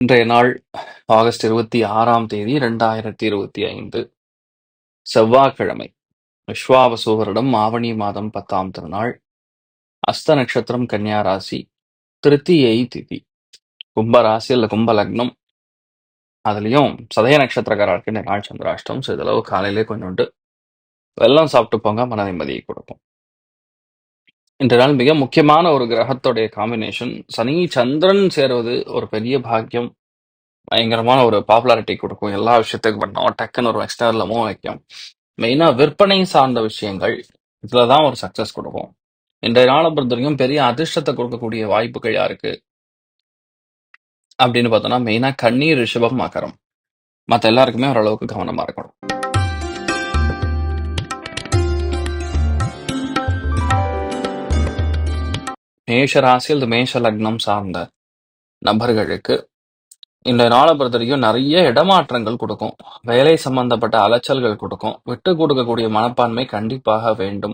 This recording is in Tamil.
இன்றைய நாள் ஆகஸ்ட் 26ஆம் தேதி 2025 செவ்வாய்க்கிழமை. விஸ்வாவசு வருடம் ஆவணி மாதம் 10ஆம் திருநாள். அஸ்த நட்சத்திரம் கன்னியா ராசி. திருத்தியை திதி. கும்ப ராசி அல்ல கும்ப லக்னம். அதுலயும் சதய நட்சத்திரக்காரருக்கு இந்த நாள் சந்திராஷ்டம். சிறிதளவு காலையிலே கொஞ்சோண்டு வெல்லம் சாப்பிட்டு போங்க, மன நிம்மதியை கொடுக்கும். இன்றைய நாள் மிக முக்கியமான ஒரு கிரகத்துடைய காம்பினேஷன். சனி சந்திரன் சேருவது ஒரு பெரிய பாக்கியம். பயங்கரமான ஒரு பாப்புலாரிட்டி கொடுக்கும். எல்லா விஷயத்துக்கும் பண்ணோம் டக்குன்னு ஒரு எக்ஸ்டர்னலும் வைக்கும். மெயினா விற்பனை சார்ந்த விஷயங்கள் இதுலதான் ஒரு சக்சஸ் கொடுக்கும். இன்றைய நாளை பொறுத்த வரைக்கும் பெரிய அதிர்ஷ்டத்தை கொடுக்கக்கூடிய வாய்ப்புகள் யாருக்கு அப்படின்னு பார்த்தோம்னா மெயினா கண்ணீர், ரிஷபம், மகரம். மற்ற எல்லாருக்குமே ஓரளவுக்கு கவனமா இருக்கணும். மேஷ ராசி அல்லது மேஷ லக்னம் சார்ந்த நபர்களுக்கு இன்றைய நாளை பொறுத்த வரைக்கும் நிறைய இடமாற்றங்கள் கொடுக்கும். வேலை சம்பந்தப்பட்ட அலைச்சல்கள் கொடுக்கும். விட்டு கொடுக்கக்கூடிய மனப்பான்மை கண்டிப்பாக வேண்டும்.